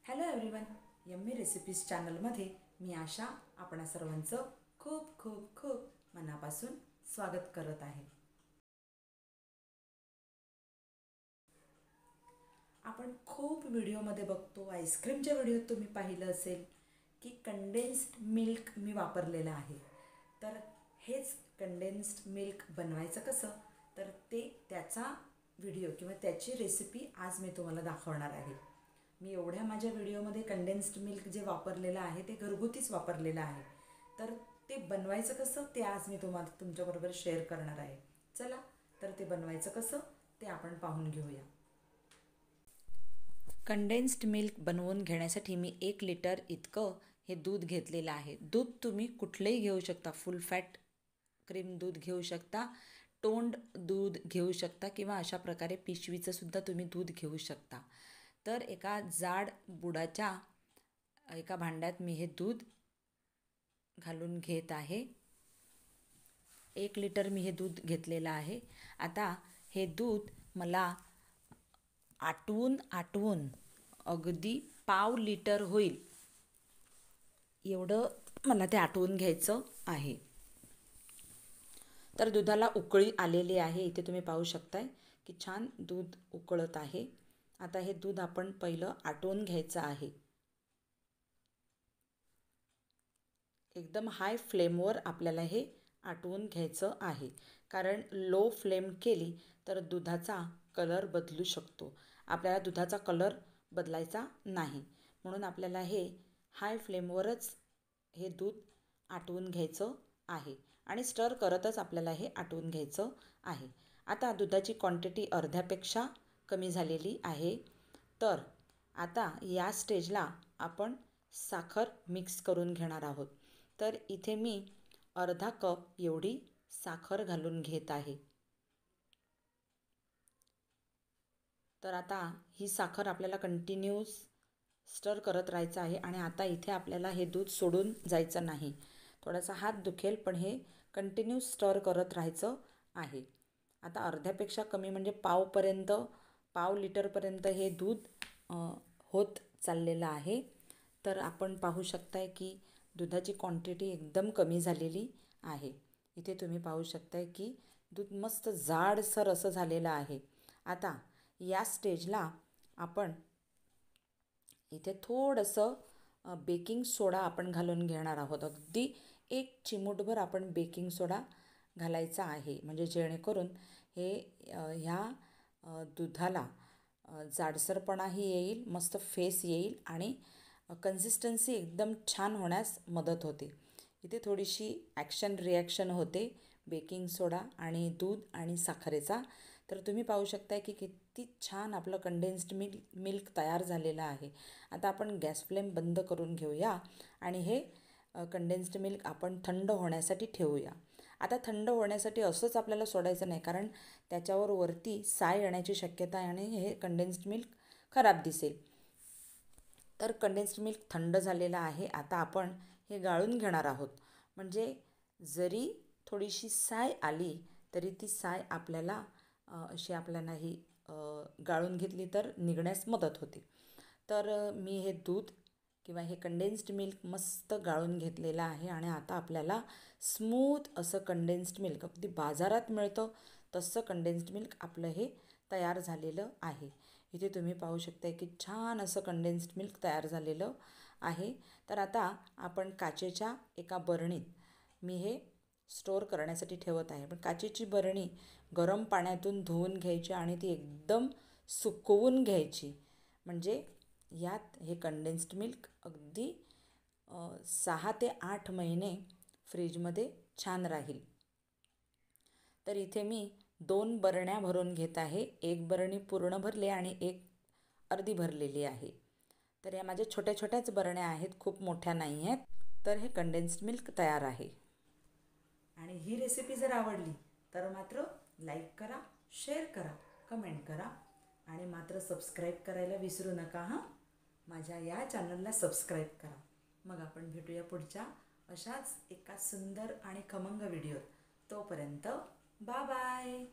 Hello everyone, yummy recipes चॅनलमध्ये मी आशा आपणा सर्वांचं खूप खूप खूप मनापासून स्वागत करत आहे. आपण खूप व्हिडिओमध्ये बघतो, आईस्क्रीमच्या व्हिडिओत तुम्ही पाहिलं असेल की कंडेन्स्ड मिल्क मी वापरलेलं आहे. तर हेच कंडेन्स्ड मिल्क बनवायचं कसं, तर त्याचा व्हिडिओ किंवा त्याची रेसिपी आज मी तुम्हाला दाखवणार आहे. मी एवढ्या माझ्या व्हिडिओमध्ये कंडेन्स्ड मिल्क जे वापरलेलं आहे ते घरगुतीच वापरलेलं आहे. तर ते बनवायचं कसं ते आज मी तुमच्याबरोबर शेअर करणार आहे. चला तर ते बनवायचं कसं ते आपण पाहून घेऊया. कंडेन्स्ड मिल्क बनवून घेण्यासाठी मी 1 लिटर इतकं हे दूध घेतलेलं आहे. दूध तुम्ही कुठलंही घेऊ शकता. फुल फॅट क्रीम दूध घेऊ शकता, टोंड दूध घेऊ शकता किंवा अशा प्रकारे पिशवीचंसुद्धा तुम्ही दूध घेऊ शकता. तर एका जाड बुडाच्या एका भांड्यात मी हे दूध घालून घेत आहे. 1 लिटर मी हे दूध घेतलेलं आहे. आता हे दूध मला आटवून अगदी पाव लिटर होईल एवढं मला ते आटवून घ्यायचं आहे. तर दुधाला उकळी आलेली आहे. इथे तुम्ही पाहू शकताय की छान दूध उकळत आहे. आता हे दूध आपण पहिलं आटवून घ्यायचं आहे. एकदम हाय फ्लेमवर आपल्याला हे आटवून घ्यायचं आहे, कारण लो फ्लेम केली तर दुधाचा कलर बदलू शकतो. आपल्याला दुधाचा कलर बदलायचा नाही, म्हणून आपल्याला हे हाय फ्लेमवरच हे दूध आटवून घ्यायचं आहे आणि स्टर करतच आपल्याला हे आटवून घ्यायचं आहे. आता दुधाची क्वांटिटी अर्ध्यापेक्षा कमी झालेली आहे. तर आता या स्टेजला आपण साखर मिक्स करून घेणार आहोत. तर इथे मी अर्धा कप एवढी साखर घालून घेत आहे. तर आता ही साखर आपल्याला कंटिन्यूस स्टर करत राहायचं आहे आणि आता इथे आपल्याला हे दूध सोडून जायचं नाही. थोडासा हात दुखेल, पण हे कंटिन्यू स्टर करत राहायचं आहे. आता अर्ध्यापेक्षा कमी म्हणजे पाव लिटरपर्यंत हे दूध होत चाललेलं आहे. तर आपण पाहू शकताय की दुधाची क्वांटिटी एकदम कमी झालेली आहे. इथे तुम्ही पाहू शकताय की दूध मस्त जाडसर असं झालेलं आहे. आता या स्टेजला आपण इथे थोडंसं बेकिंग सोडा आपण घालून घेणार आहोत. अगदी 1 चिमूटभर आपण बेकिंग सोडा घालायचा आहे, म्हणजे जेणेकरून हे ह्या दुधाला जाडसरपणाही येईल, मस्त फेस येईल आणि कन्सिस्टन्सी एकदम छान होण्यास मदत होते. इथे थोडीशी रिॲक्शन होते बेकिंग सोडा आणि दूध आणि साखरेचा. तर तुम्ही पाहू शकताय की किती छान आपलं कंडेन्स्ड मिल्क तयार झालेलं आहे. आता आपण गॅस फ्लेम बंद करून घेऊया आणि हे कंडेन्स्ड मिल्क आपण थंड होण्यासाठी ठेवूया. आता थंड होण्यासाठी असंच आपल्याला सोडायचं नाही, कारण त्याच्यावर वरती साय येण्याची शक्यता आहे आणि हे कंडेन्स्ड मिल्क खराब दिसेल. तर कंडेन्स्ड मिल्क थंड झालेलं आहे. आता आपण हे गाळून घेणार आहोत, म्हणजे जरी थोडीशी साय आली तरी ती साय आपल्याला आपल्याला ही गाळून घेतली तर निघण्यास मदत होते. तर मी हे दूध किंवा हे कंडेन्स्ड मिल्क मस्त गाळून घेतलेलं आहे आणि आता आपल्याला स्मूथ असं कंडेन्स्ड मिल्क, अगदी बाजारात मिळतं तसं कंडेन्स्ड मिल्क आपलं हे तयार झालेलं आहे. इथे तुम्ही पाहू शकता की छान असं कंडेन्स्ड मिल्क तयार झालेलं आहे. तर आता आपण काचेच्या एका बरणीत मी हे स्टोअर करण्यासाठी ठेवत आहे. पण काचेची बरणी गरम पाण्यातून धुवून घ्यायची आणि ती एकदम सुकवून घ्यायची, म्हणजे यात हे कंडेन्स्ड मिल्क अगदी 6 ते 8 महिने फ्रीजमध्ये छान राहील. तर इथे मी 2 बरण्या भरून घेत आहे. 1 बरणी पूर्ण भरली आणि 1 अर्धी भरलेली आहे. तर या माझ्या छोट्या छोट्याच बरण्या आहेत, खूप मोठ्या नाही आहेत. तर हे कंडेन्स्ड मिल्क तयार आहे. आणि ही रेसिपी जर आवडली तर मात्र लाईक करा, शेअर करा, कमेंट करा आणि मात्र सबस्क्राईब करायला विसरू नका. माझ्या या चॅनलला सबस्क्राईब करा. मग आपण भेटूया पुढच्या अशाच एका सुंदर आणि खमंग व्हिडिओत. तोपर्यंत बाय बाय.